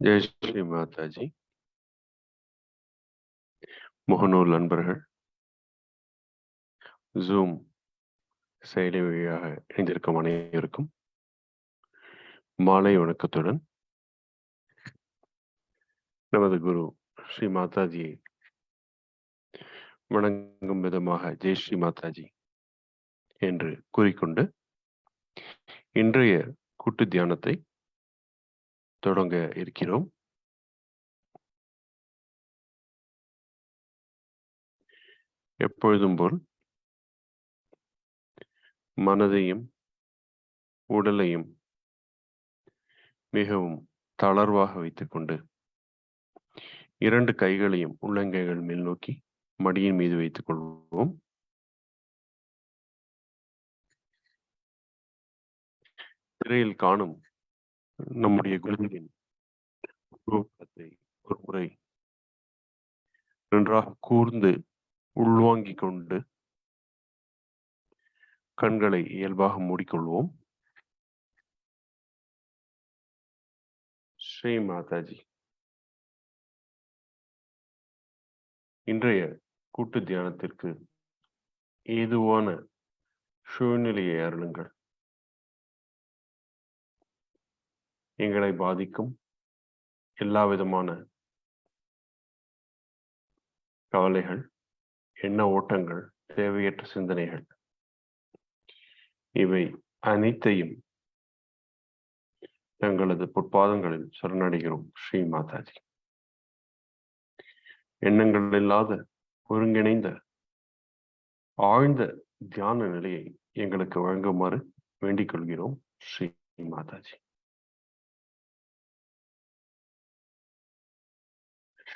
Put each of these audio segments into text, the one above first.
ஜெய் ஸ்ரீ மாதாஜி. முகநூல் நண்பர்கள் ஜூம் செயலி வழியாக இணைந்திருக்கும் அனைவருக்கும் மாலை வணக்கத்துடன் நமது குரு ஸ்ரீ மாதாஜியை வணங்கும் விதமாக ஜெய் ஸ்ரீ மாதாஜி என்று கூறிக்கொண்டு இன்றைய கூட்டு தியானத்தை தொடங்க இருக்கிறோம். எப்பொழுதும் போல் மனதையும் உடலையும் மிகவும் தளர்வாக வைத்துக்கொண்டு 2 கைகளையும் உள்ளங்கைகள் மேல் நோக்கி மடியின் மீது வைத்துக் கொள்வோம். திரையில் காணும் நம்முடைய குருவின் ரூபத்தை ஒரு முறை நன்றாக கூர்ந்து உள்வாங்கிக் கொண்டு கண்களை இயல்பாக மூடிக்கொள்வோம். ஸ்ரீ மாதாஜி. இன்றைய கூட்டு தியானத்திற்கு ஏதுவான சூழ்நிலையை அருளுங்கள். எங்களை பாதிக்கும் எல்லா விதமான கவலைகள், எண்ண ஓட்டங்கள், தேவையற்ற சிந்தனைகள், இவை அனைத்தையும் தங்களது பொற்பாதங்களில் சரணடைகிறோம். ஸ்ரீ மாதாஜி. எண்ணங்கள் இல்லாத ஒருங்கிணைந்த ஆழ்ந்த தியான நிலையை எங்களுக்கு வழங்குமாறு வேண்டிக் கொள்கிறோம். ஸ்ரீ மாதாஜி.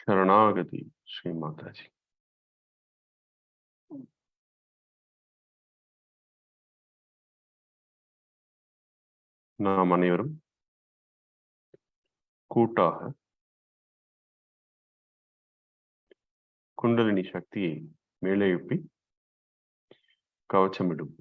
சரணாகதி. ஸ்ரீ மாதாஜி. நாம் அனைவரும் கூட்டாக குண்டலினி சக்தியை மேலே எழுப்பி கவச்சமிடும்.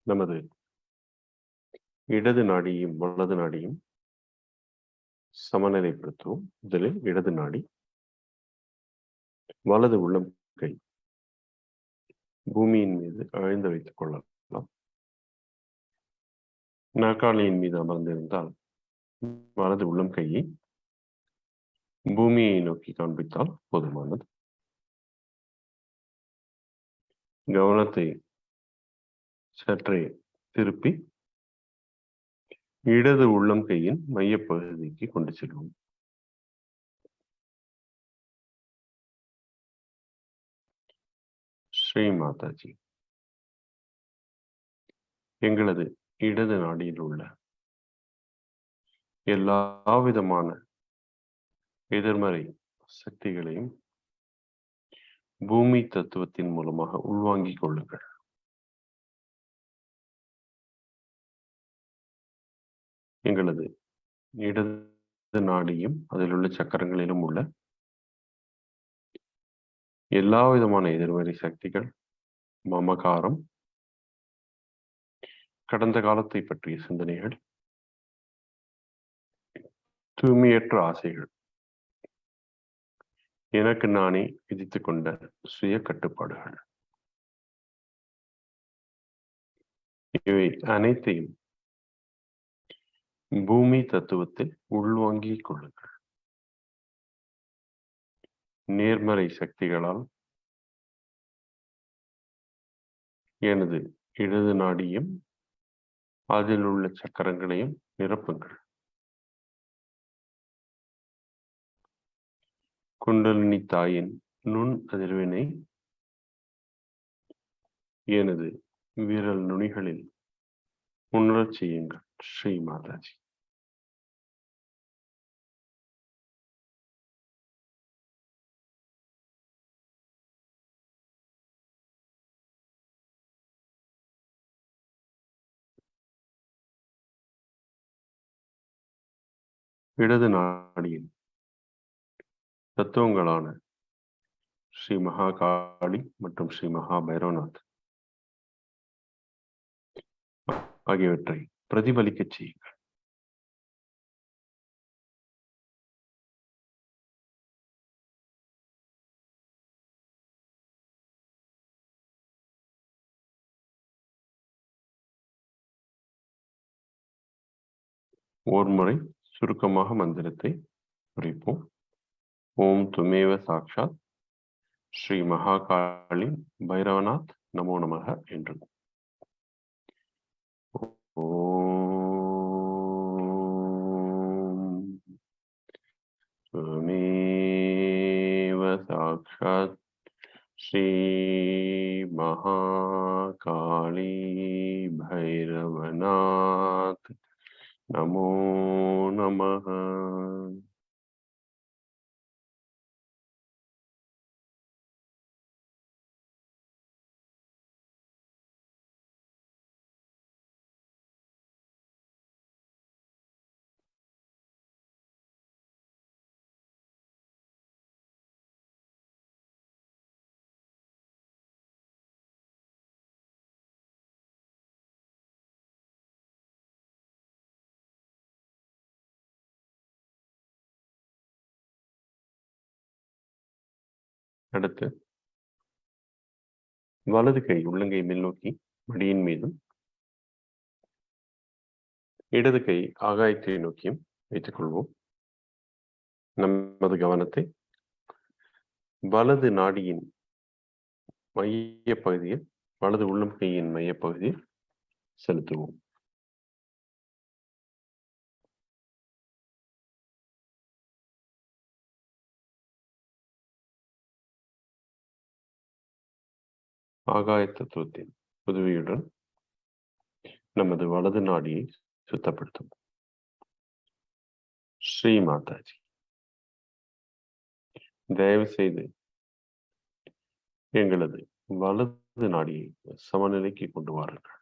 நமது இடது நாடியும் வலது நாடியும் சமநிலைப்படுத்துவோம். முதலில் இடது நாடி, வலது உள்ளம் கை பூமியின் மீது அழுந்து வைத்துக் கொள்ளலாம். நாற்காலியின் மீது அமர்ந்திருந்தால் வலது உள்ளம் கையை பூமியை நோக்கி காண்பித்தால் போதுமானது. கவனத்தை சற்றே திருப்பி இடது உள்ளம் கையின் மையப்பகுதிக்கு கொண்டு செல்வோம். ஸ்ரீ மாதாஜி. எங்களது இடது நாடியில் உள்ள எல்லா விதமான எதிர்மறை சக்திகளையும் பூமி தத்துவத்தின் மூலமாக உள்வாங்கிக் கொள்ளுங்கள். எங்களது இடது நாடியும் அதில் உள்ள சக்கரங்களிலும் உள்ள எல்லா விதமான எதிர்மறை சக்திகள், மமகாரம், கடந்த காலத்தை பற்றிய சிந்தனைகள், தூய்மையற்ற ஆசைகள் எனக்கு நானே விதித்துக் கொண்ட சுய கட்டுப்பாடுகள். இவை அனைத்தையும் பூமி தத்துவத்தில் உள்வாங்கிக் கொள்ளுங்கள். நேர்மறை சக்திகளால் எனது இடது நாடியும் அதில் உள்ள சக்கரங்களையும் நிரப்புங்கள். குண்டலினி தாயின் நுண் அதிர்வினை எனது விரல் நுனிகளில் உணரச் செய்யுங்கள். ஸ்ரீ மாதாஜி. இடது நாடியின் தத்துவங்களான ஸ்ரீ மகாகாளி மற்றும் ஸ்ரீ மகா பைரவநாத் ஆகியவற்றை பிரதிபலிக்கச் செய்யுங்கள். ஓர் முறை சுருக்கமாக மந்திரத்தை குறிப்போம். ஓம் துமேவ சாக்ஷாத் ஸ்ரீ மகாகாளி பைரவநாத் நமோ நமக என்று. ஓம் துமேவ சாக்ஷாத் ஸ்ரீ மகாகாளி பைரவநாத் நமோ நமக. அடுத்து வலது கை உள்ளங்கை மேல் நோக்கி மடியின் மீதும் இடது கை ஆகாயத்தை நோக்கியும் வைத்துக் கொள்வோம். நமது கவனத்தை வலது நாடியின் மைய பகுதியில், வலது உள்ளம் கையின் மைய பகுதியில் செலுத்துவோம். ஆகாய தத்துவத்தின் உதவியுடன் நமது வலது நாடியை சுத்தப்படுத்தும். ஸ்ரீ மாதாஜி. தயவு செய்து எங்களது வலது நாடியை சமநிலைக்கு கொண்டு வாருங்கள்.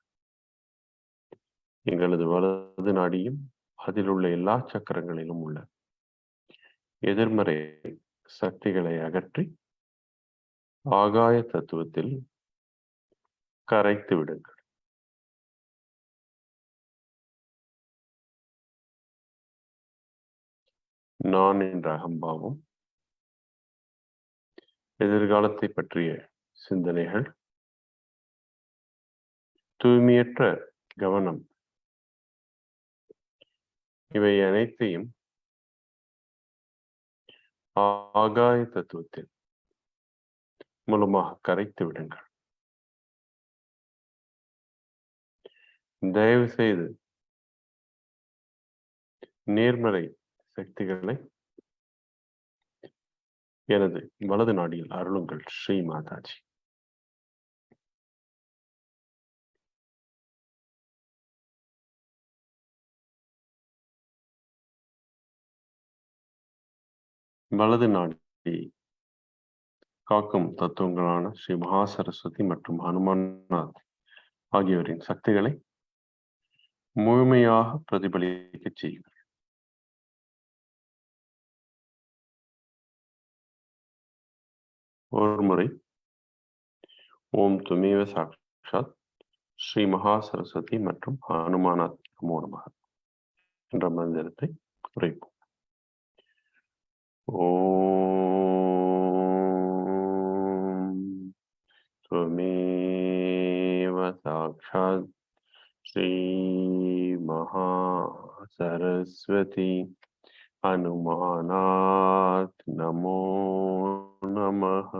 எங்களது வலது நாடியும் அதில் உள்ள எல்லா சக்கரங்களிலும் உள்ள எதிர்மறை சக்திகளை அகற்றி ஆகாய தத்துவத்தில் கரைத்து விடுங்கள். நான் என்ற அகம்பாவம், எதிர்காலத்தை பற்றிய சிந்தனைகள், தூய்மையற்ற கவனம், இவை அனைத்தையும் ஆகாய தத்துவத்தில் மூலமாக கரைத்து விடுங்கள். தயவு செய்து நேர்மறை சக்திகளை எனது வலது நாடியில் அருளுங்கள். ஸ்ரீ மாதாஜி. வலது நாடி காக்கும் தத்துவங்களான ஸ்ரீ மகா சரஸ்வதி மற்றும் ஹனுமான்நாத் ஆகியோரின் சக்திகளை முழுமையாக பிரதிபலிக்க செய்யுங்கள். ஒரு முறை ஓம் துமேவ சாக்ஷாத் ஸ்ரீ மகா சரஸ்வதி மற்றும் ஹனுமானாத் நமோ நமக என்ற மந்திரத்தை உரைப்போம். ஓம் त्वमेव साक्षात् श्रीमहासरस्वती अनुमानात् नमो नमः.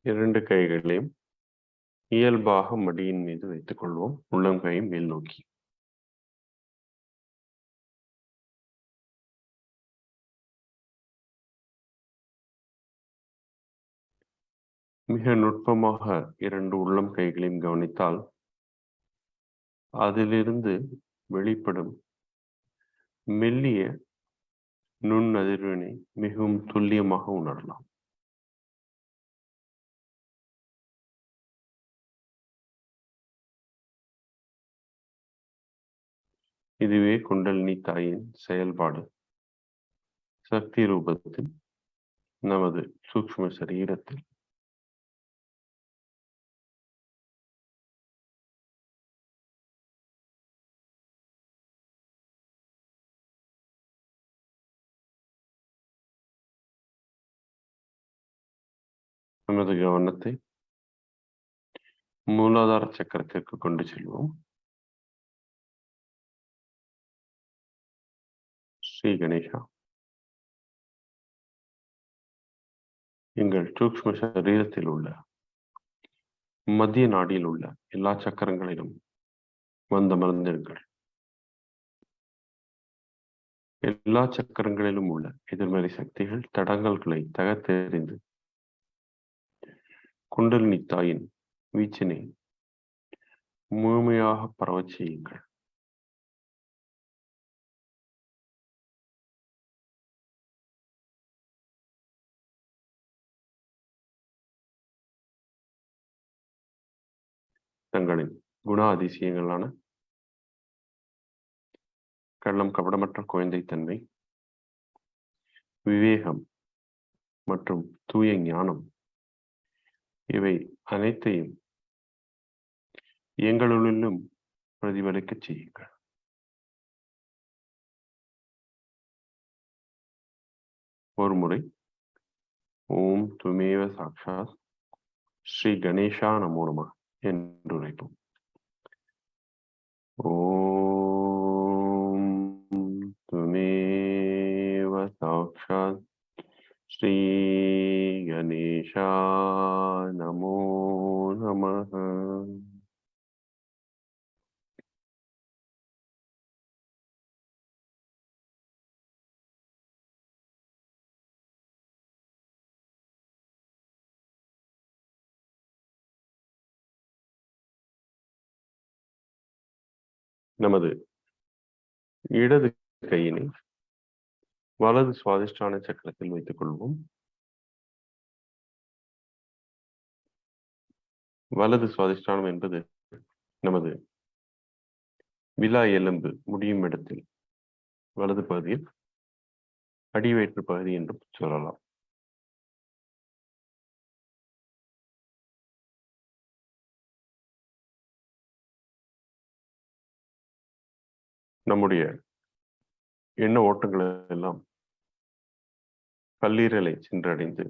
இரண்டு கைகளையும் இயல்பாக மடியின் மீது வைத்துக் கொள்வோம். உள்ளங்கையை மேல் நோக்கி. மிக நுட்பமாக இரண்டு உள்ளம் கைகளையும் கவனித்தால் அதிலிருந்து வெளிப்படும் மெல்லிய நுண் அதிர்வினை மிகவும் துல்லியமாக உணரலாம். இதுவே குண்டலினி தாயின் செயல்பாடு. சக்தி ரூபத்தில் நமது சூக்ஷ்ம சரீரத்தில் நமது கவனத்தை மூலாதார சக்கரத்திற்கு கொண்டு செல்வோம். ஸ்ரீ கணேஷா, எங்கள் சூக்ஷ்ம சரீரத்தில் உள்ள மத்திய நாடியில் உள்ள எல்லா சக்கரங்களிலும் வந்தமர்ந்திருங்கள். எல்லா சக்கரங்களிலும் உள்ள எதிர்மறை சக்திகள் தடங்கல்களை தகர்த்தெறிந்து குண்டலினி தாயின் வீச்சினை முழுமையாக பரவச் செய்யுங்கள். தங்களின் குண அதிசயங்களான கள்ளம் கபடமற்ற குழந்தைத்தன்மை, விவேகம் மற்றும் தூய ஞானம் இவை அனைத்தையும் எங்களுள்ளும் பிரதிபலிக்கச் செய்யுங்கள். ஒரு முறை ஓம் துமேவ சாக்ஷாத் ஸ்ரீ கணேஷா நமோ நமः என்று உரைப்போம். ஓம் துமேவ சாக்ஷாத் ஸ்ரீ கணேஷா நமோ நமः. நமது இடது கையினை வலது சுவாதிஷ்டான சக்கரத்தில் வைத்துக் கொள்வோம். வலது சுவாதிஷ்டானம் என்பது நமது விலா எலும்பு முடியும் இடத்தில் வலது பகுதியில் அடிவயிற்று பகுதி என்று சொல்லலாம். நம்முடைய எண்ண ஓட்டங்கள் எல்லாம் கல்லீரலை சென்றடைந்து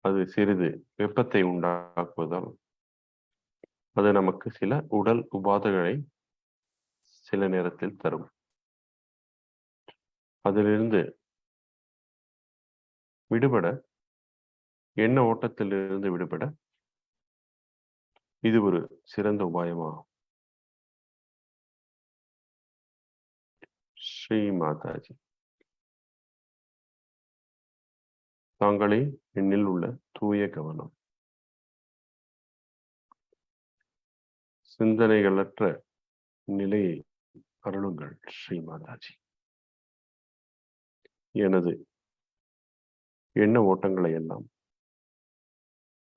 அது சிறிது வெப்பத்தை உண்டாக்குவதால் அது நமக்கு சில உடல் உபாதைகளை சில நேரத்தில் தரும். அதிலிருந்து விடுபட, எண்ண ஓட்டத்திலிருந்து விடுபட இது ஒரு சிறந்த உபாயமாகும். ஸ்ரீ மாதாஜி, தாங்களே எண்ணில் உள்ள தூய கவனம், சிந்தனைகளற்ற நிலையை அருளுங்கள். ஸ்ரீ மாதாஜி, எனது எண்ண ஓட்டங்களை எல்லாம்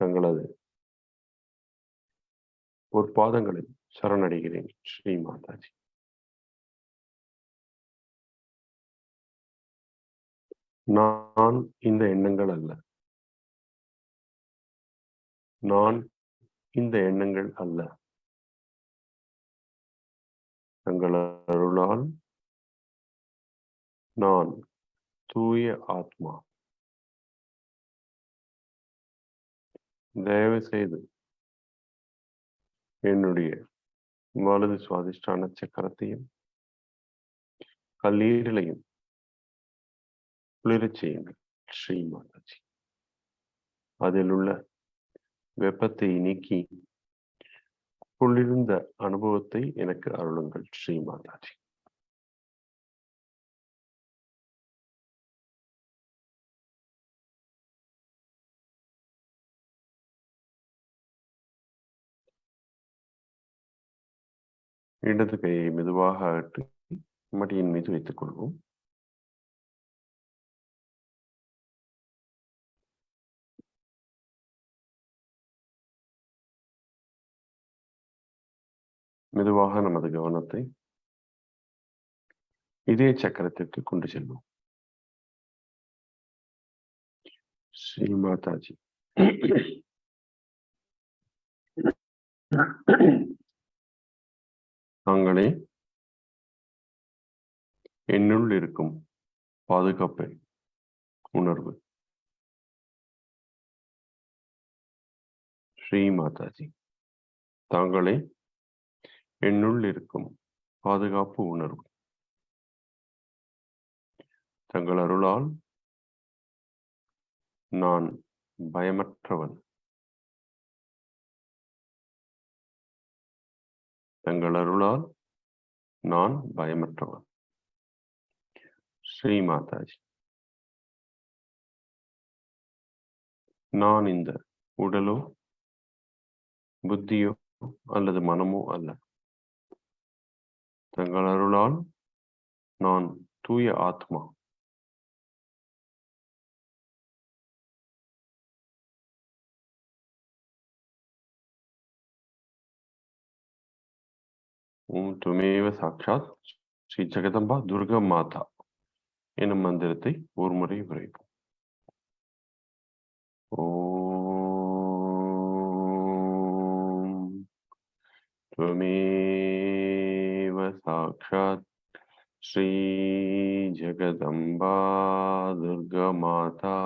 தங்களது ஒரு பாதங்களில் சரணடைகிறேன். ஸ்ரீ மாதாஜி, நான் இந்த எண்ணங்கள் அல்ல, நான் இந்த எண்ணங்கள் அல்ல, தங்கள் அருளால் நான் தூய ஆத்மா. தயவு செய்து என்னுடைய வலது சுவாதிஷ்டான சக்கரத்தையும் கல்லீரலையும் குளிரச் செய்யுங்கள் ஸ்ரீ மாதாஜி. அதில் உள்ள வெப்பத்தை நீக்கி குளிர்ந்த அனுபவத்தை எனக்கு அருளுங்கள் ஸ்ரீ மாதாஜி. இடது கையை மெதுவாக அகற்றி மடியின் மீது வைத்துக் கொள்வோம். மெதுவாக நமது கவனத்தை இதய சக்கரத்திற்கு கொண்டு செல்வோம். ஸ்ரீ மாதாஜி, தாங்களே என்னுள் இருக்கும் பாதுகாப்பை உணர்வு. ஸ்ரீ மாதாஜி, தாங்களே என்னுள் இருக்கும் பாதுகாப்பு உணர்வு. தங்கள் அருளால் நான் பயமற்றவன். தங்கள் அருளால் நான் பயமற்றவன். ஸ்ரீ மாதாஜி, நான் இந்த உடலோ புத்தியோ அல்லது மனமோ அல்ல. தங்கள் அருளால் நான் தூய ஆத்மா. ஓம் துமேவ சாட்சாத் ஸ்ரீ ஜெகதம்பா துர்கா மாதா எனும் மந்திரத்தை ஒரு முறை உரைப்போம். ஓம் துமேவ சாட்சாத் ஸ்ரீ ஜெகதம்பா துர்கா மாதா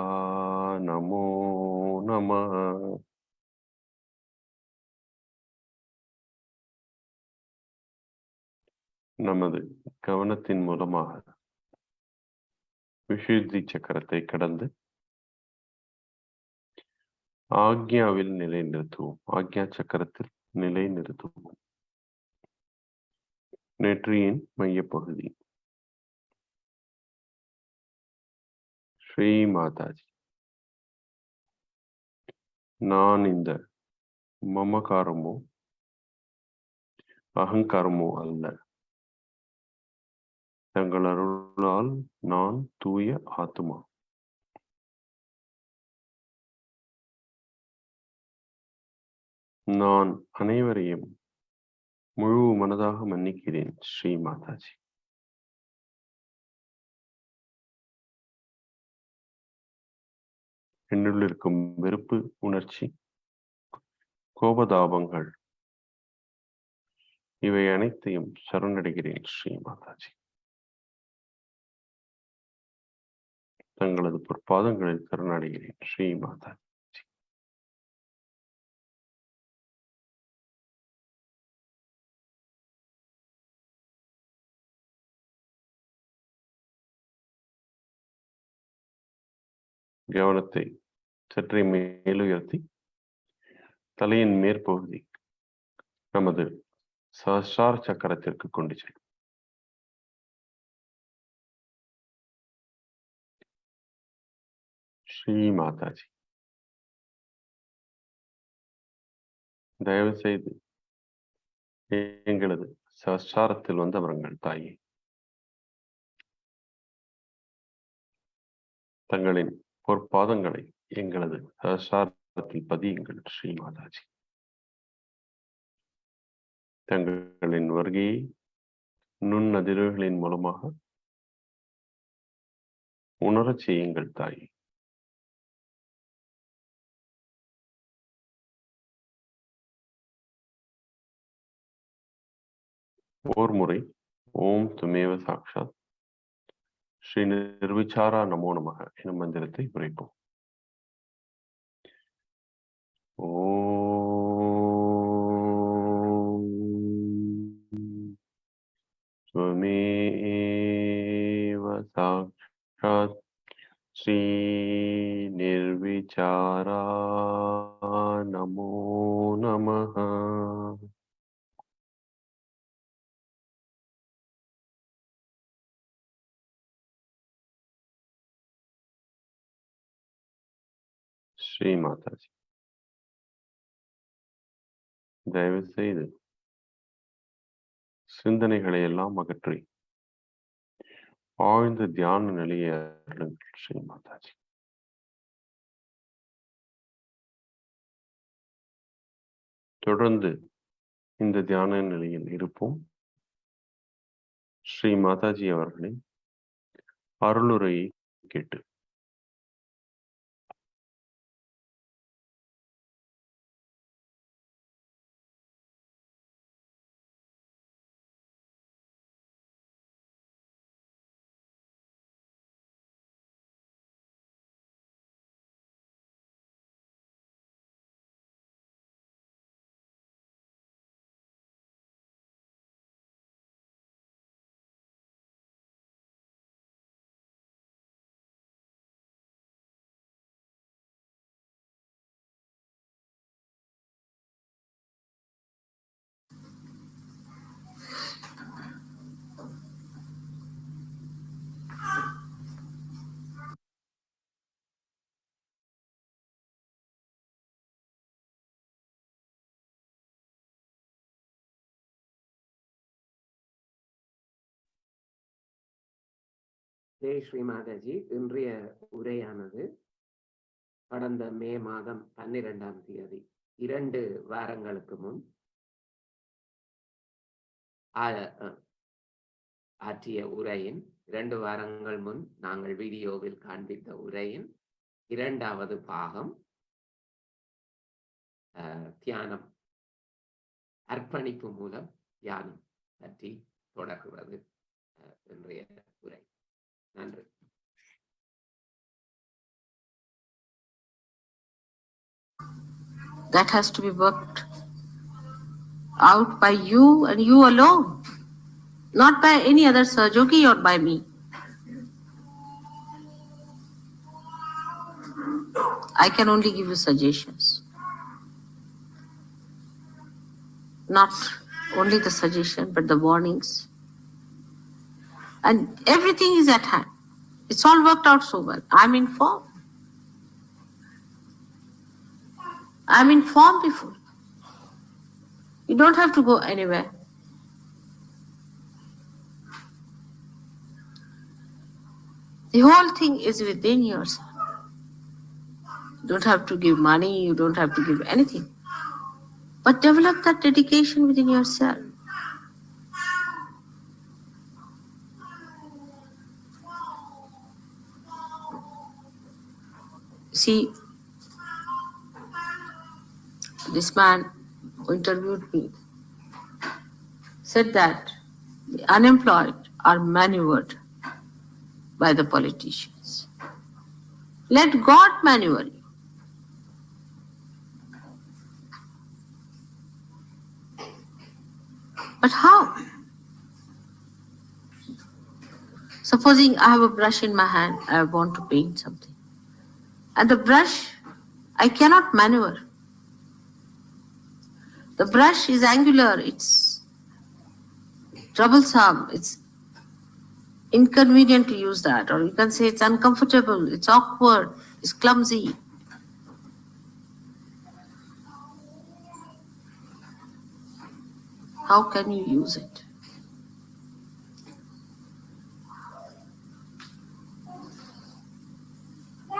நமோ நமः. நமது கவனத்தின் மூலமாக விஷுத்தி சக்கரத்தை கடந்து ஆக்ஞாவில் நிலை நிறுத்துவோம். ஆக்ஞா சக்கரத்தில் நிலை நிறுத்துவோம். நெற்றியின் மையப்பகுதி. ஸ்ரீ மாதாஜி, நான் இந்த மமகாரமோ அகங்காரமோ அல்ல. தங்கள் அருளால் நான் தூய ஆத்மா. நான் அனைவரையும் முழு மனதாக மன்னிக்கிறேன் ஸ்ரீ மாதாஜி. என்னுள் இருக்கும் வெறுப்பு உணர்ச்சி, கோபதாபங்கள் இவை அனைத்தையும் சரணடைகிறேன் ஸ்ரீ மாதாஜி. தங்களது பொற்பாதங்களில் சரணடைகிறேன் ஸ்ரீ மாதாஜி. கவனத்தை சற்றே மேலுயர்த்தி தலையின் மேற்பகுதி நமது சஹஸ்ரார சக்கரத்திற்கு கொண்டு செல்லும். ஸ்ரீ மாதாஜி, தயவு செய்து எங்களது சஹஸ்ராரத்தில் வந்தவர்கள் தாயே. தங்களின் பொற்பாதங்களை எங்களது சஹஸ்ராரத்தில் பதியுங்கள் ஸ்ரீ மாதாஜி. தங்களின் வருகையை நுண்ணதிர்வுகளின் மூலமாக உணரச் செய்யுங்கள் தாயே. ஓர் முறை ஓம் துமேவ சாக்ஷாத் ஸ்ரீ நிர்விச்சாரா நமோ நமக எனும் மந்திரத்தை உரைப்போம். ஓம் துமேவ சாக்ஷாத் ஸ்ரீ நிர்விச்சாரா நமோ நமஹ. ஸ்ரீ மாதாஜி, தயவு செய்து சிந்தனைகளை எல்லாம் அகற்றி ஆழ்ந்த தியான நிலையை அருளுங்கள். ஸ்ரீ மாதாஜி, தொடர்ந்து இந்த தியான நிலையில் இருப்போம். ஸ்ரீ மாதாஜி அவர்களின் அருளுரையை கேட்டு ஜெய் ஸ்ரீ மாதாஜி. இன்றைய உரையானது கடந்த மே மாதம் 12ஆம் தேதி 2 வாரங்களுக்கு முன் ஆற்றிய உரையின் 2 வாரங்கள் முன் நாங்கள் வீடியோவில் காண்பித்த உரையின் 2வது பாகம் தியானம், அர்ப்பணிப்பு மூலம் தியானம் பற்றி தொடர்கிறது இன்றைய உரை. நன்றி. That has to be worked out by you and you alone, not by any other Sahajogi or by me. I can only give you suggestions, not only the suggestion but the warnings, and everything is at hand. It's all worked out so well. I'm informed before. You don't have to go anywhere. The whole thing is within yourself. You don't have to give money, you don't have to give anything. But develop that dedication within yourself. See, this man who interviewed me said that the unemployed are maneuvered by the politicians. Let God maneuver you. But how? Supposing I have a brush in my hand, I want to paint something. And the brush, I cannot maneuver. The brush is angular, it's troublesome, it's inconvenient to use that, or you can say it's uncomfortable, it's awkward, it's clumsy. How can you use it?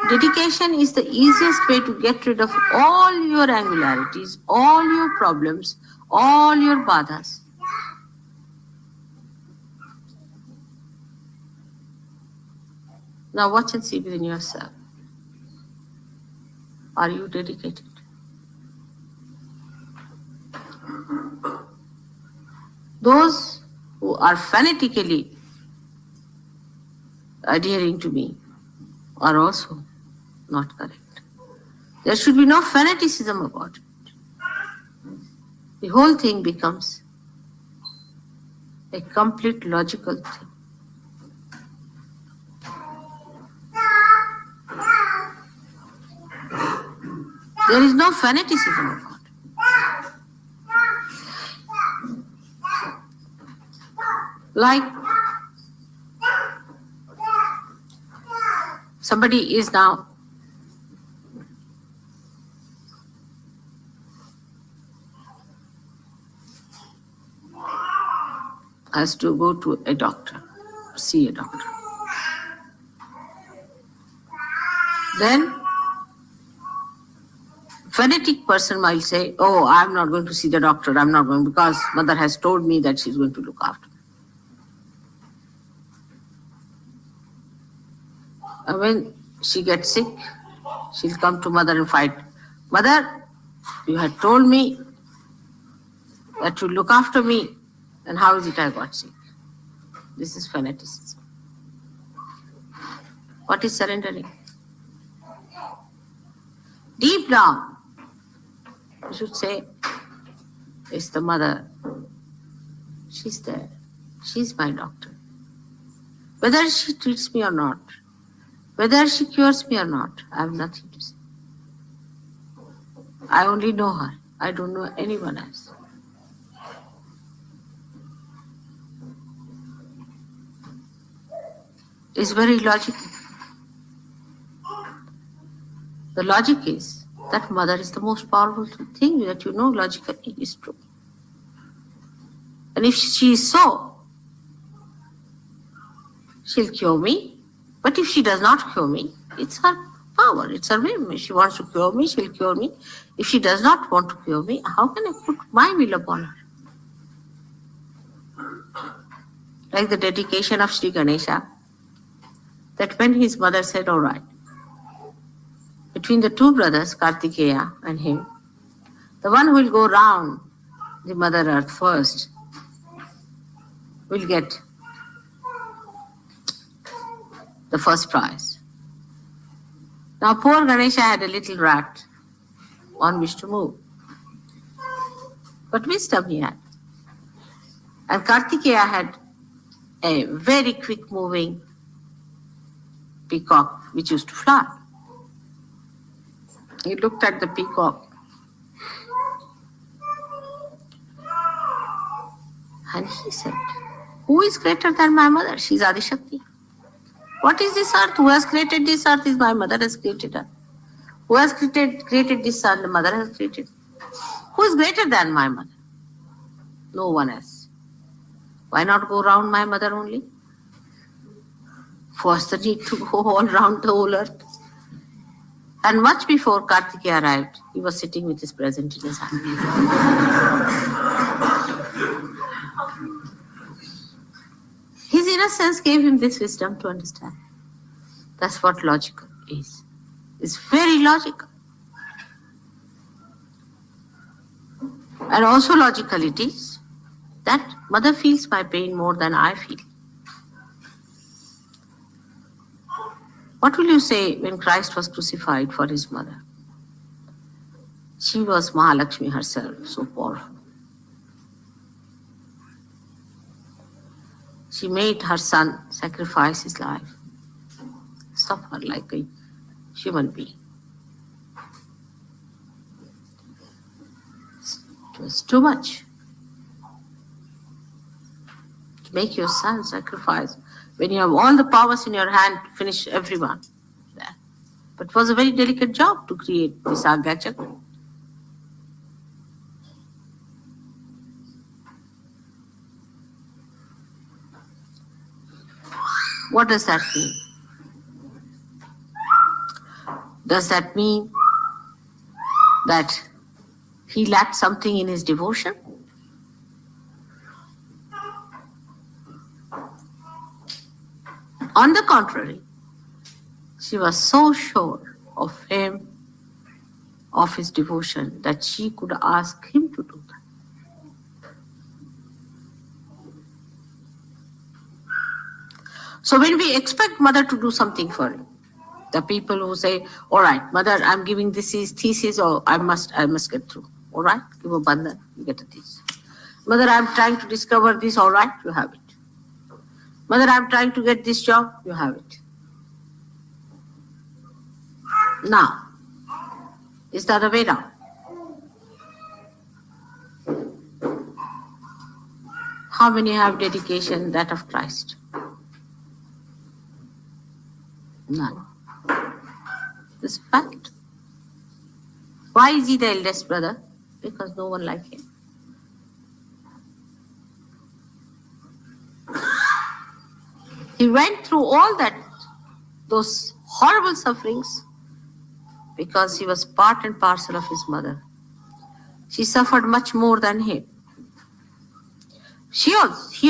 Dedication is the easiest way to get rid of all your angularities, all your problems, all your badhas. Now watch and see within yourself. Are you dedicated? Those who are fanatically adhering to me are also not correct. There should be no fanaticism about it. The whole thing becomes a complete logical thing. There is no fanaticism about it. Like somebody is now has to go to a doctor, see a doctor. Then fanatic person might say, oh, I'm not going to see the doctor, I'm not going because mother has told me that she's going to look after me. And when she gets sick, she'll come to mother and fight. Mother, you had told me that you look after me, and how is it I got sick? This is fanaticism. What is surrendering? Deep down, you should say, it's the mother. She's there. She's my doctor. Whether she treats me or not, whether she cures me or not, I have nothing to say. I only know her. I don't know anyone else. It's very logical. The logic is that mother is the most powerful thing that you know logically is true. And if she is so, she'll cure me. But if she does not cure me, it's her power, it's her will. If she wants to cure me, she'll cure me. If she does not want to cure me, how can I put my will upon her? Like the dedication of Sri Ganesha, that when his mother said, all right, between the two brothers, Kartikeya and him, the one who will go round the Mother Earth first will get the first prize. Now poor Ganesha had a little rat on which to move. But wisdom he had. And Kartikeya had a very quick moving peacock which used to fly. He looked at the peacock and he said, who is greater than my mother? She is Adishakti. What is this earth? Who has created this earth? Is my mother has created her. Who has created this sun? The mother has created. Who is greater than my mother? No one else. Why not go round my mother only? What's the need to go all round the whole earth? And much before Kartikeya arrived, he was sitting with his present in his hand. His innocence gave him this wisdom to understand. That's what logical is. It's very logical. And also logical it is that mother feels my pain more than I feel. What will you say when Christ was crucified for his mother? She was Mahalakshmi herself, so powerful. She made her son sacrifice his life, suffer like a human being. It was too much to make your son sacrifice when you have all the powers in your hand to finish everyone. But it was a very delicate job to create this Agya Chakra. What does that mean? Does that mean that he lacked something in his devotion? On the contrary, she was so sure of him, of his devotion, that she could ask him to do that. So when we expect mother to do something for you, the people who say, all right, mother, I'm giving this thesis, or I must get through. All right, give a bandhan, you get a thesis. Mother, I'm trying to discover this, all right, you have it. Mother, I'm trying to get this job, you have it. Now, is that the way down? How many have dedication that of Christ? None. This is fact. Why is he the eldest brother? Because no one like him. He went through all that, those horrible sufferings, because he was part and parcel of his mother. She suffered much more than him. He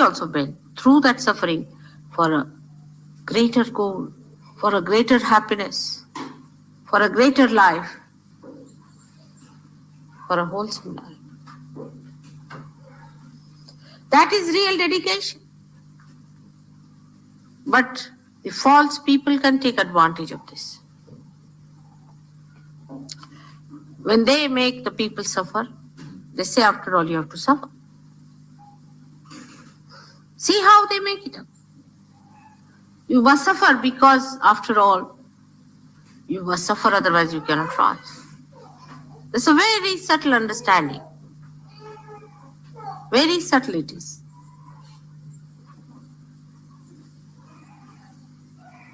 also went through that suffering for a greater goal, for a greater happiness, for a greater life, for a wholesome life. That is real dedication. But the false people can take advantage of this. When they make the people suffer, they say, after all, you have to suffer. See how they make it up. You must suffer because, after all, you must suffer, otherwise you cannot rise. It's a very subtle understanding. Very subtle it is.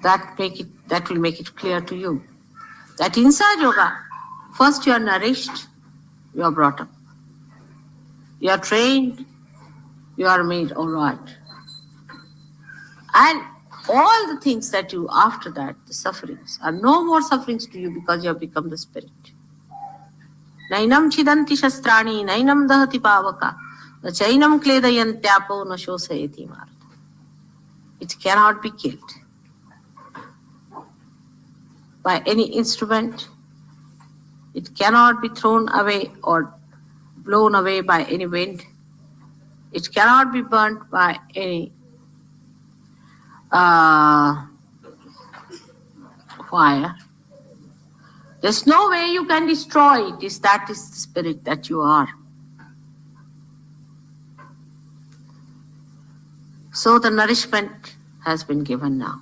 That will make it clear to you that in Sahaja Yoga, first you are nourished, you are brought up. You are trained, you are made all right. And all the things that you, after that, the sufferings, are no more sufferings to you because you have become the spirit. Nainam chidanti shastrani, nainam dahati pavaka, na chainam kledayantyapo na shosayati marta. It cannot be killed by any instrument. It cannot be thrown away or blown away by any wind. It cannot be burnt by any fire. There's no way you can destroy it. That is the spirit that you are. So the nourishment has been given now.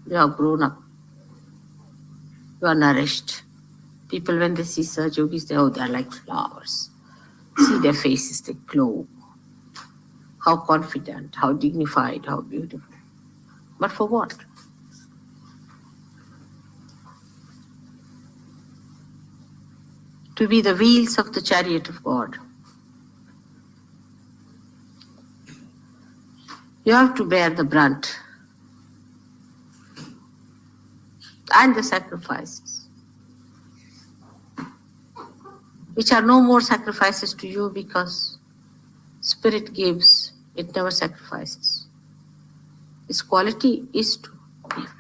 You have grown up. You are nourished. People, when they see Sahaja Yogis, they are like flowers. See their faces, they glow. How confident, how dignified, how beautiful. But for what? To be the wheels of the chariot of God. You have to bear the brunt and the sacrifices, which are no more sacrifices to you because Spirit gives, it never sacrifices. Its quality is to give.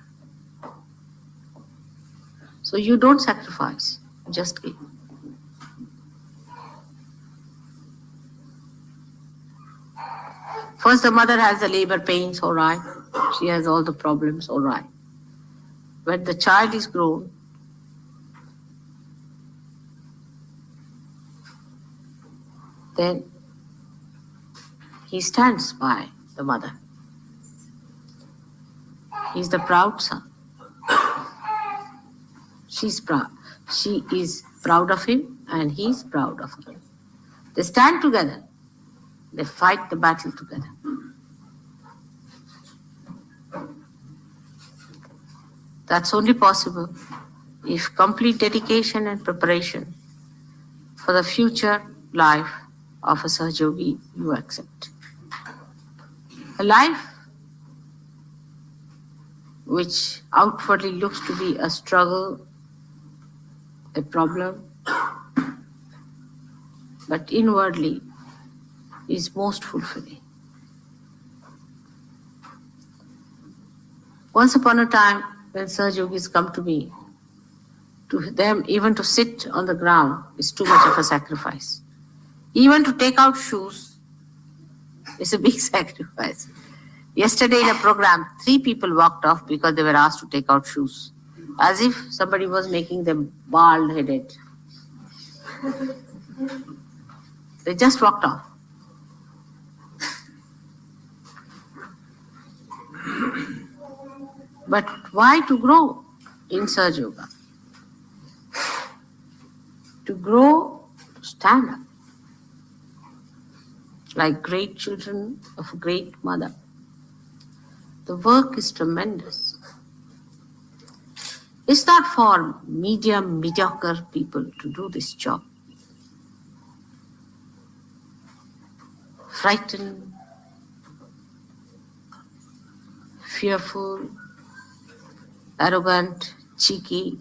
So you don't sacrifice, just give. First, the mother has the labor pains, all right. She has all the problems, all right. When the child is grown, then he stands by the mother. He's the proud son. She's proud. She is proud of him and he's proud of her. They stand together. They fight the battle together. That's only possible if complete dedication and preparation for the future life of a Sahaja Yogi you accept. A life which outwardly looks to be a struggle, a problem, but inwardly is most fulfilling. Once upon a time, when Sahaja Yogis come to me, to them even to sit on the ground is too much of a sacrifice. Even to take out shoes is a big sacrifice. Yesterday in a program, 3 people walked off because they were asked to take out shoes, as if somebody was making them bald-headed. They just walked off. But why to grow in Sahaja Yoga? To grow, to stand up. Like great children of a great mother. The work is tremendous. It's not for mediocre people to do this job. Frightened, fearful, arrogant, cheeky.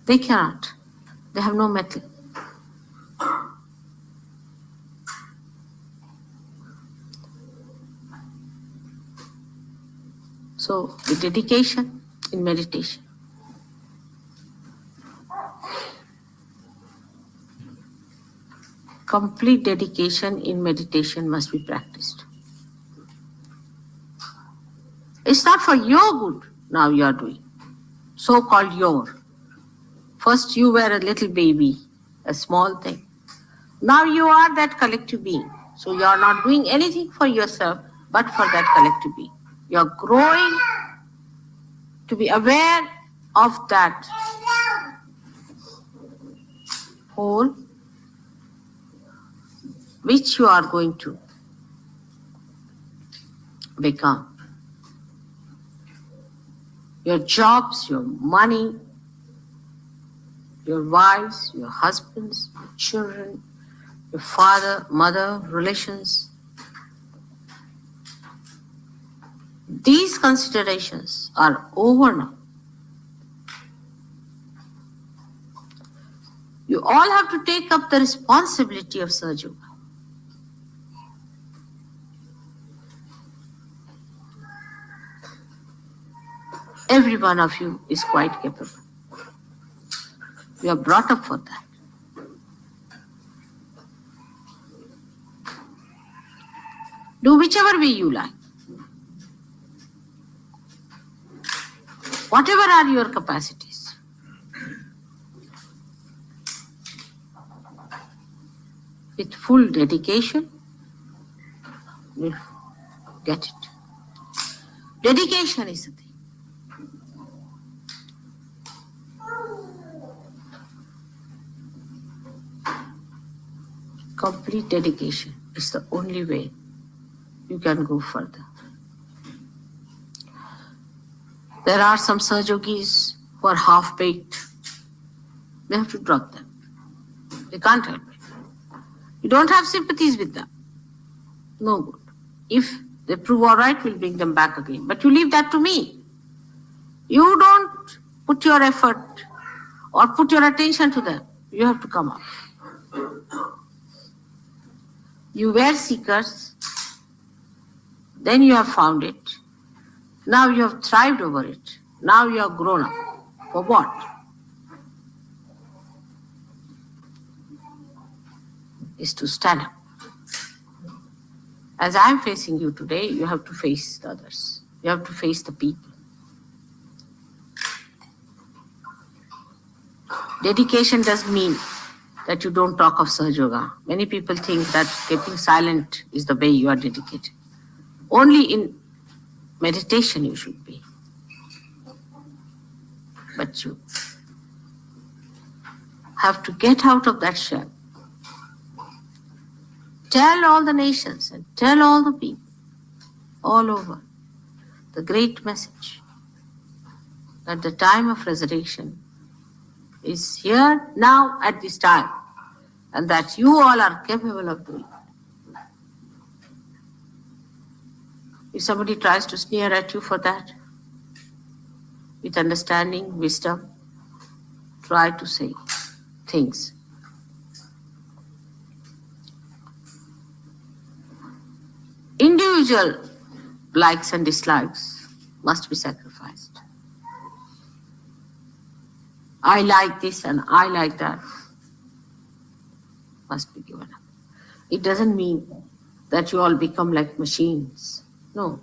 They cannot. They have no mettle. So, the dedication in meditation. Complete dedication in meditation must be practiced. It's not for your good now you are doing. So-called your. First you were a little baby, a small thing. Now you are that collective being. So you are not doing anything for yourself, but for that collective being. You are growing to be aware of that whole which you are going to become. Your jobs, your money, your wives, your husbands, your children, your father, mother, relations. These considerations are over now. You all have to take up the responsibility of Sahaja Yoga. Every one of you is quite capable. You are brought up for that. Do whichever way you like. Whatever are your capacities. With full dedication, you'll get it. Dedication is the thing. Complete dedication is the only way you can go further. There are some Sahaja Yogis who are half-baked. They have to drop them. They can't help it. You don't have sympathies with them. No good. If they prove all right, we'll bring them back again. But you leave that to me. You don't put your effort or put your attention to them. You have to come up. You were seekers, then you have found it. Now you have thrived over it. Now you have grown up. For what? Is to stand up. As I am facing you today, you have to face the others. You have to face the people. Dedication does mean that you don't talk of Sahaja Yoga. Many people think that keeping silent is the way you are dedicated. Only in meditation you should be. But you have to get out of that shell. Tell all the nations and tell all the people all over the great message that the time of resurrection is here now at this time, and that you all are capable of doing it. If somebody tries to sneer at you for that, with understanding, wisdom, try to say things. Individual likes and dislikes must be sacrificed. I like this and I like that must be given up. It doesn't mean that you all become like machines. No.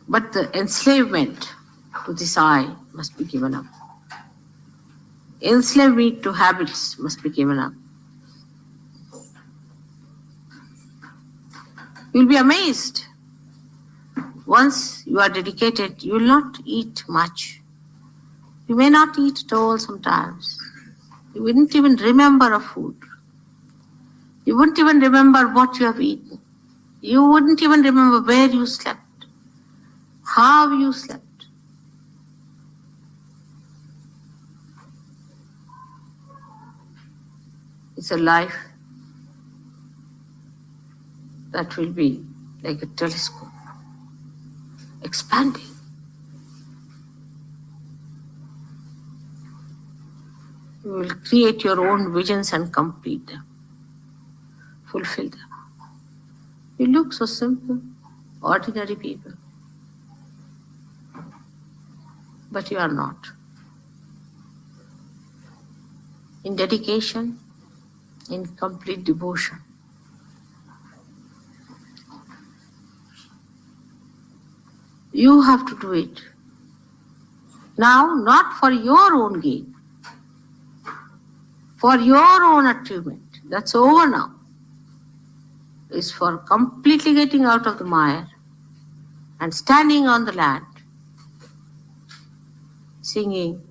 But the enslavement to this I must be given up. Enslavement to habits must be given up. You'll be amazed. Once you are dedicated, you will not eat much. You may not eat at all sometimes. You wouldn't even remember a food. You wouldn't even remember what you have eaten. You wouldn't even remember where you slept, how you slept. It's a life that will be like a telescope, expanding. You will create your own visions and complete them, fulfill them. You look so simple, ordinary people, but you are not. In dedication, in complete devotion. You have to do it. Now, not for your own gain, for your own achievement. That's over now. It's for completely getting out of the mire and standing on the land, singing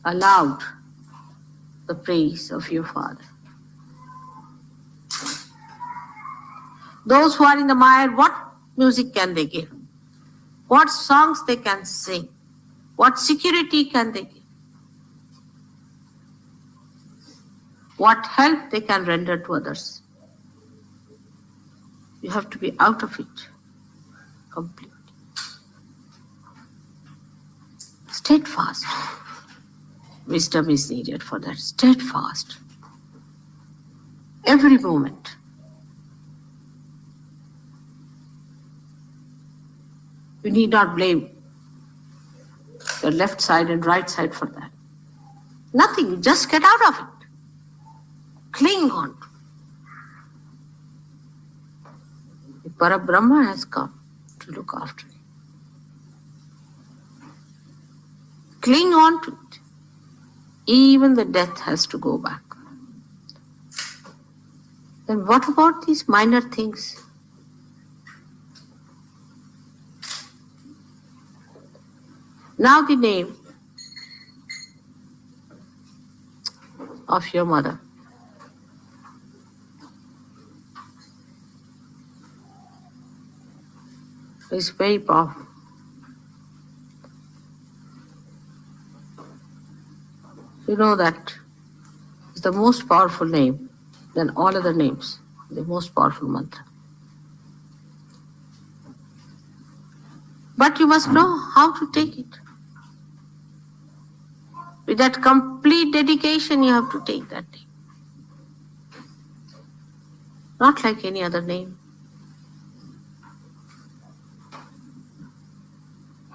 aloud the praise of your Father. Those who are in the mire, what music can they give? What songs they can sing? What security can they give? What help they can render to others? You have to be out of it completely. Steadfast. Wisdom is needed for that. Steadfast. Every moment. You need not blame the left side and right side for that. Nothing. Just get out of it. Cling on to it. The Parabrahma has come to look after you. Cling on to it. Even the death has to go back. Then what about these minor things? Now the name of your mother. Is very powerful. You know that is the most powerful name than all other names, the most powerful mantra. But you must know how to take it. With that complete dedication, you have to take that name. Not like any other name.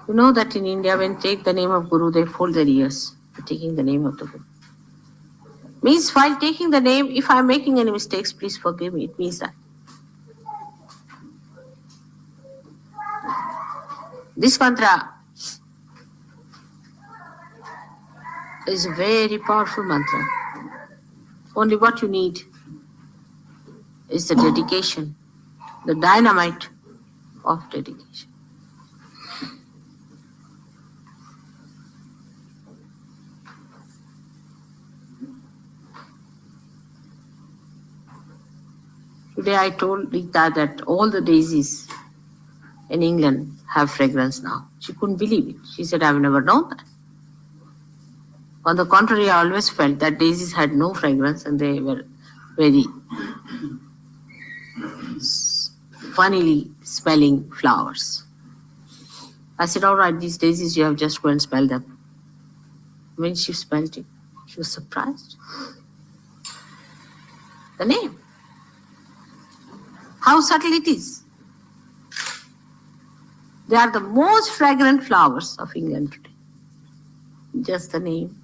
You know that in India, when they take the name of Guru, they fold their ears for taking the name of the Guru. Means while taking the name, if I am making any mistakes, please forgive me. It means that. This mantra is a very powerful mantra. Only what you need is the dedication, the dynamite of dedication. Today I told Rita that all the daisies in England have fragrance now. She couldn't believe it. She said, I've never known that. On the contrary, I always felt that daisies had no fragrance and they were very funnily smelling flowers. I said, all right, these daisies, you have just go and smell them. When she smelled it, she was surprised. The name. How subtle it is. They are the most fragrant flowers of England today. Just the name.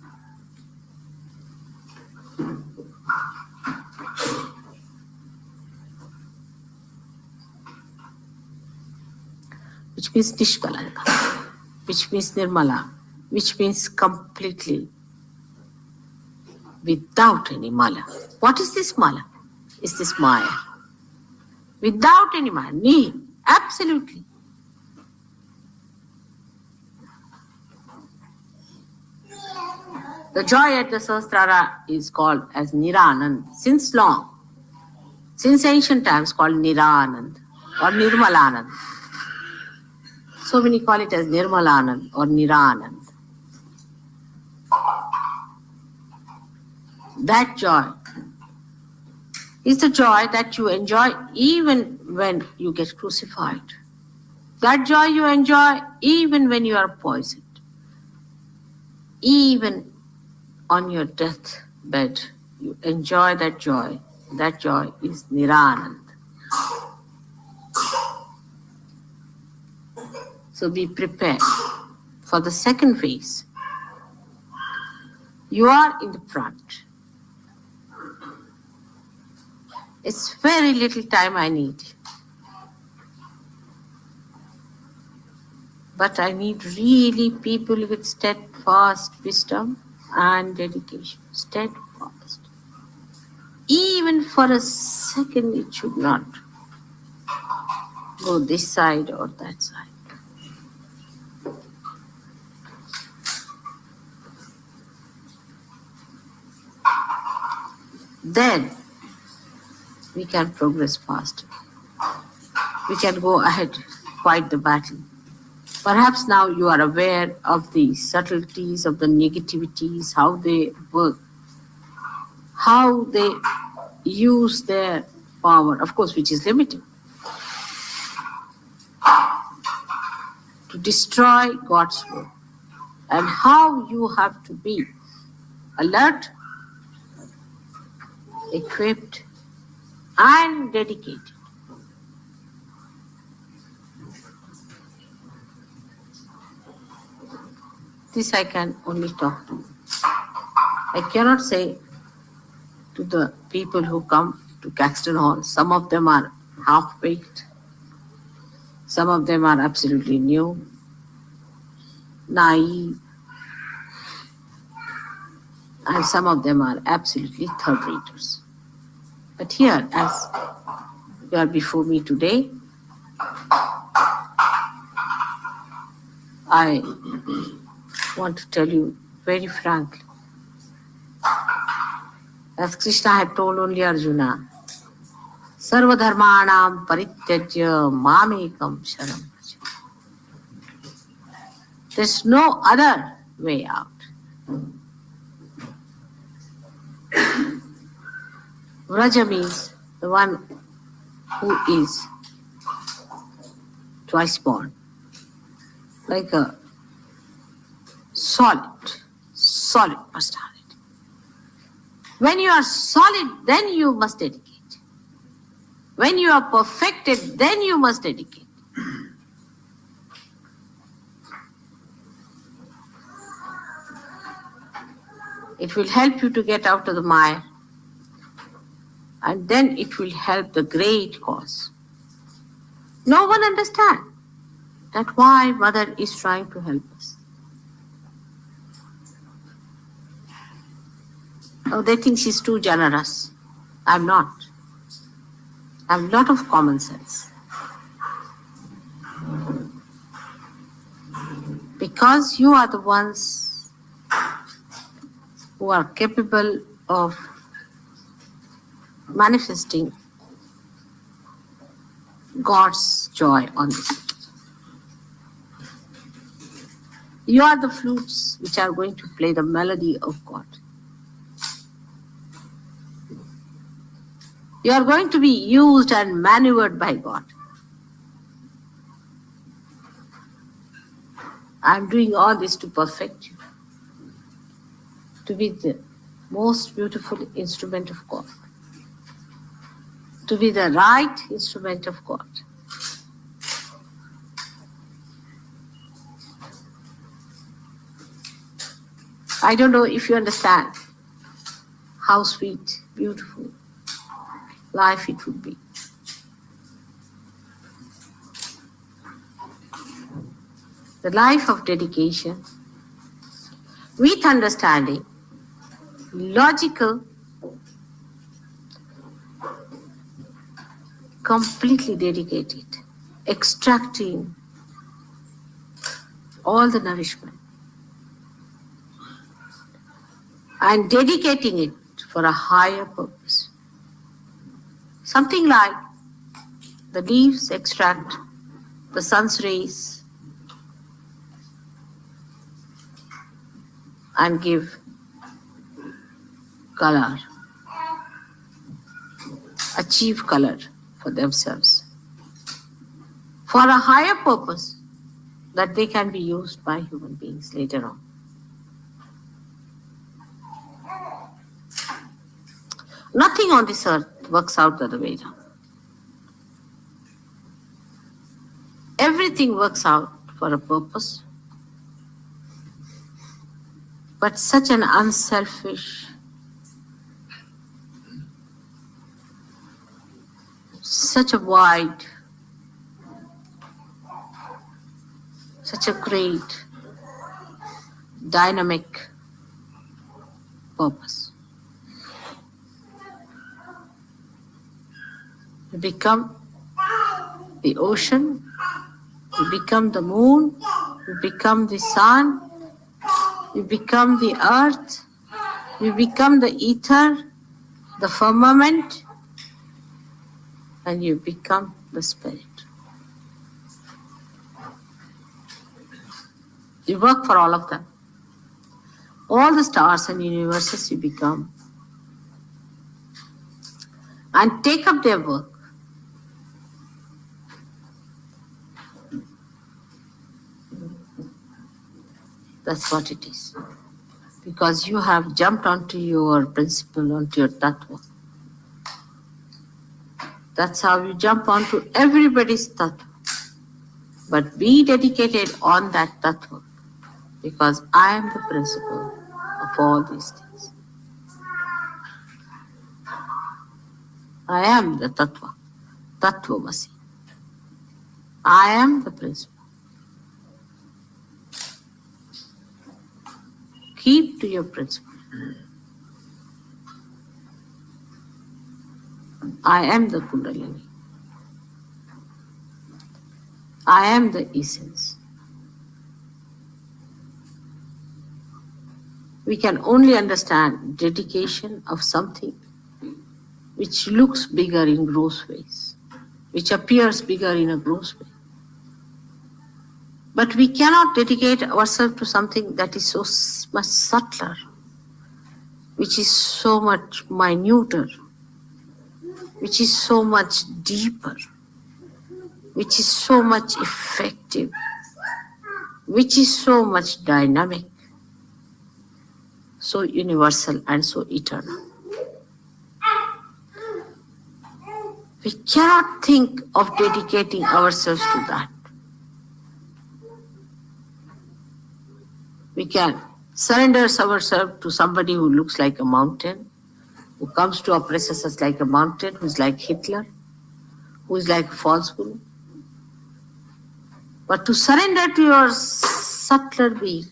which means Nishkalanka, which means Nirmala, which means completely without any mala. What is this mala? Is this Maya? Without any Maya, me, absolutely. The joy at the Sahasrara is called as Niranand since long. Since ancient times called Niranand or Nirmalanand. So many call it as Nirmalanand or Niranand. That joy is the joy that you enjoy even when you get crucified. That joy you enjoy even when you are poisoned. Even on your deathbed, you enjoy that joy. That joy is Niranand. So be prepared for the second phase. You are in the front. It's very little time I need. But I need really people with steadfast wisdom and dedication. Steadfast. Even for a second, it should not go this side or that side. Then we can progress faster. We can go ahead, fight the battle. Perhaps now you are aware of the subtleties of the negativities, how they work, how they use their power, of course, which is limited, to destroy God's work, and how you have to be alert, equipped, and dedicated. This I can only talk to you. I cannot say to the people who come to Caxton Hall, some of them are half-baked, some of them are absolutely new, naive, and some of them are absolutely third-raters. But here, as you are before me today, I want to tell you very frankly, as Krishna had told only Arjuna, Sarva dharmanam parityajya mamekam sharam vraja. There's no other way out. Vraja means the one who is twice born, like a solid personality. When you are solid, then you must dedicate. When you are perfected, then you must dedicate. It will help you to get out of the mire, and then it will help the great cause. No one understands that why Mother is trying to help us. Oh, they think she's too generous. I'm not. I have a lot of common sense. Because you are the ones who are capable of manifesting God's joy on this earth. You are the flutes which are going to play the melody of God. You are going to be used and maneuvered by God. I am doing all this to perfect you, to be the most beautiful instrument of God, to be the right instrument of God. I don't know if you understand how sweet, beautiful life it would be. the life of dedication, with understanding, logical, completely dedicated, extracting all the nourishment and dedicating it for a higher purpose. Something like the leaves extract the sun's rays and give color, achieve color for themselves, for a higher purpose that they can be used by human beings later on. Nothing on this earth works out the other way around. Everything works out for a purpose, but such an unselfish, such a wide, such a great, dynamic purpose. You become the ocean, you become the moon, you become the sun, you become the earth, you become the ether, the firmament, and you become the spirit. You work for all of them. All the stars and universes you become, and take up their work. That's what it is. Because you have jumped onto your principle, onto your tattva. That's how you jump onto everybody's tattva. But be dedicated on that tattva, because I am the principle of all these things. I am the tattva, tattvamasi. I am the principle. Keep to your principle. I am the Kundalini. I am the essence. We can only understand dedication of something which looks bigger in gross ways, which appears bigger in a gross way. But we cannot dedicate ourselves to something that is so much subtler, which is so much minuter, which is so much deeper, which is so much effective, which is so much dynamic, so universal and so eternal. We cannot think of dedicating ourselves to that. We can surrender ourselves to somebody who looks like a mountain, who comes to oppress us like a mountain, who is like Hitler, who is like a false guru. But to surrender to your subtler being,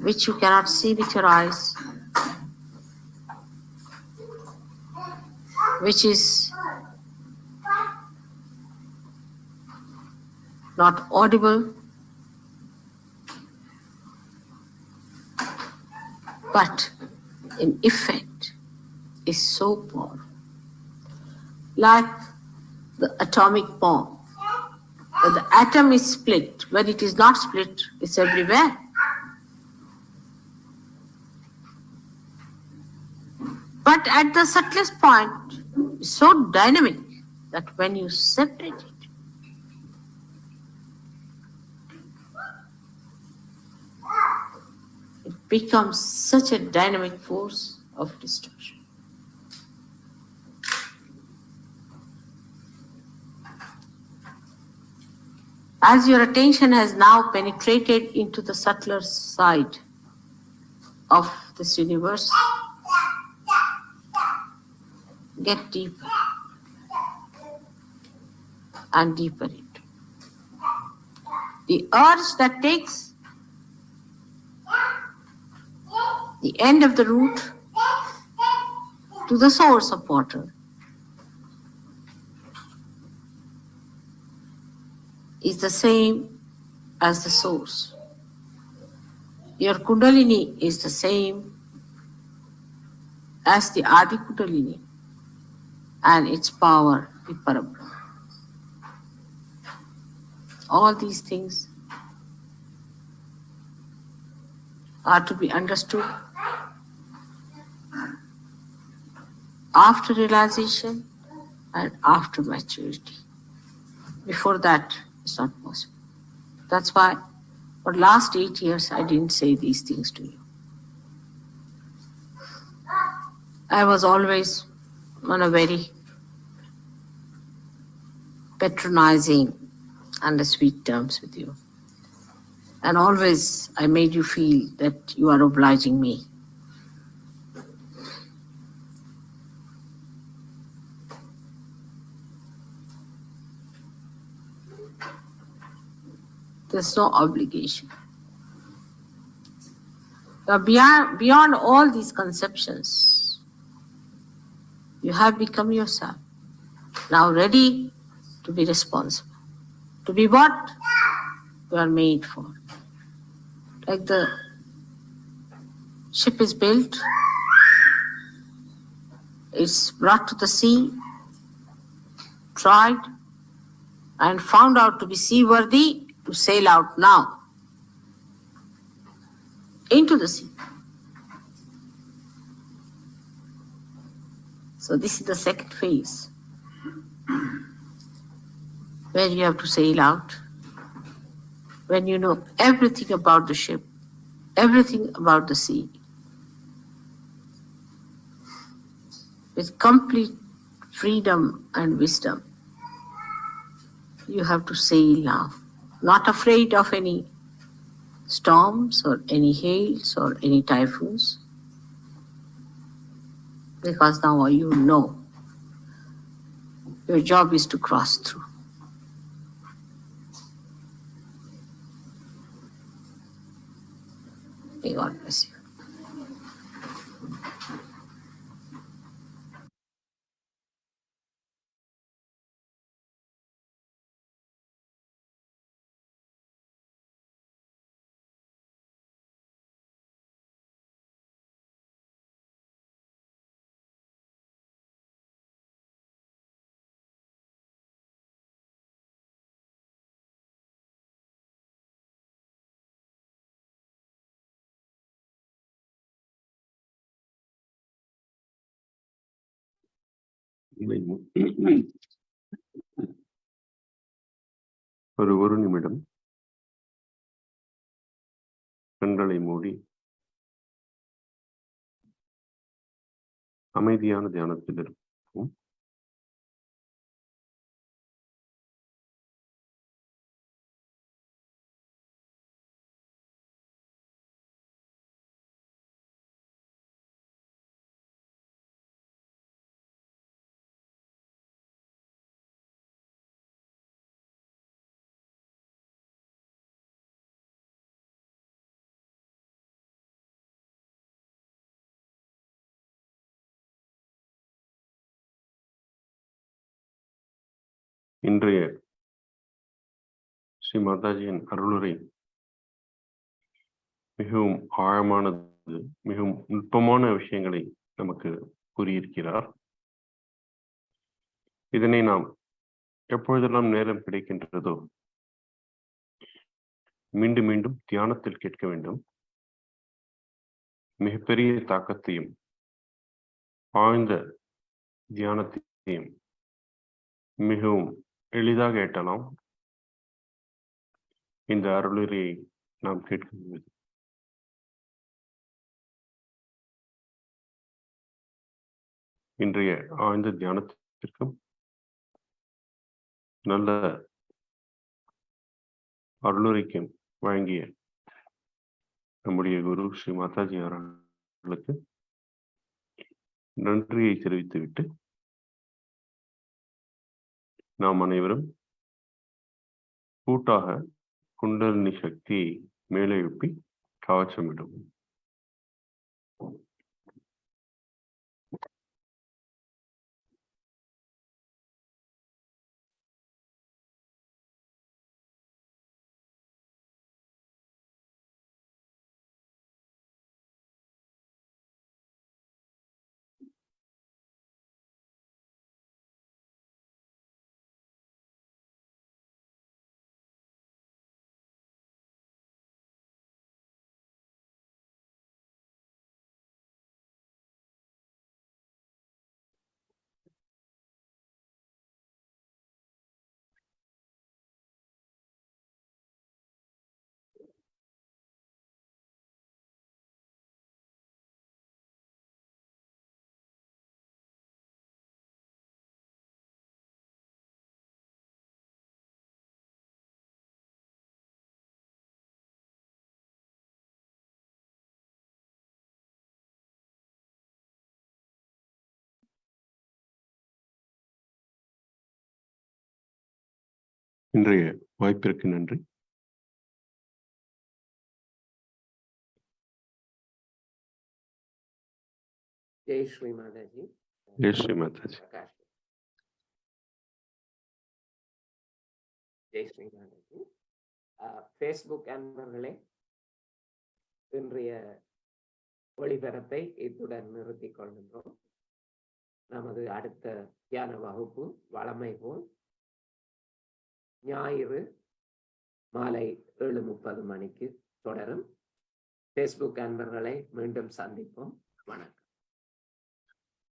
which you cannot see with your eyes, which is not audible, but in effect is so powerful. Like the atomic bomb. When the atom is split, when it is not split, it's everywhere. But at the subtlest point, it's so dynamic that when you separate it, it becomes such a dynamic force of destruction. As your attention has now penetrated into the subtler side of this universe, get deeper and deeper into it. The urge that takes the end of the route to the source of water is the same as the source. Your Kundalini is the same as the Adi Kundalini and its power, the Parabrahma. All these things are to be understood after realization and after maturity. Before that, it's not possible. That's why for last 8 years, I didn't say these things to you. I was always on a very patronizing and sweet terms with you. And always I made you feel that you are obliging me. There's no obligation. You are beyond all these conceptions. You have become yourself. Now ready to be responsible. To be what you are made for. Like the ship is built, it's brought to the sea, tried, and found out to be seaworthy to sail out now into the sea. So this is the second phase where you have to sail out, when you know everything about the ship, everything about the sea, with complete freedom and wisdom. You have to sail now, not afraid of any storms or any hails or any typhoons, because now you know your job is to cross through. May God bless you. ஒரு நிமிடம் கண்களை மூடி அமைதியான தியானத்தில் இருக்கும். இன்றைய ஸ்ரீ மாதாஜியின் அருளுரை மிகவும் ஆழமானது, மிகவும் நுட்பமான விஷயங்களை நமக்கு கூறியிருக்கிறார். இதனை நாம் எப்பொழுதெல்லாம் நேரம் கிடைக்கின்றதோ மீண்டும் மீண்டும் தியானத்தில் கேட்க வேண்டும். மிகப்பெரிய தாக்கத்தையும் ஆழ்ந்த தியானத்தையும் மிகவும் எளிதாக எட்டலாம் இந்த அருளுரையை நாம் கேட்கும்போது. இன்றைய ஆழ்ந்த தியானத்திற்கும் நல்ல அருளுரைக்கும் வழங்கிய நம்முடைய குரு ஸ்ரீ மாதாஜி அவர்களுக்கு நன்றியை தெரிவித்துவிட்டு நாம் அனைவரும் கூட்டாக குண்டலினி சக்தி மேலே எழுப்பி கவச்சமிடும். இன்றைய வாய்ப்பிற்கு நன்றி. ஜெய் ஸ்ரீ மாதாஜி. ஜெய் ஸ்ரீ மாதாஜி. ஜெய் ஸ்ரீ மாதாஜி. ஃபேஸ்புக் அன்பர்களே, இன்றைய ஒளிபரப்பை இத்துடன் நிறுத்திக் கொள்கின்றோம். நமது அடுத்த தியான வகுப்பு வழமை போல் ஞாயிறு மாலை 7:30 மணிக்கு தொடரும். ஃபேஸ்புக் அன்பர்களை மீண்டும் சந்திப்போம். வணக்கம்.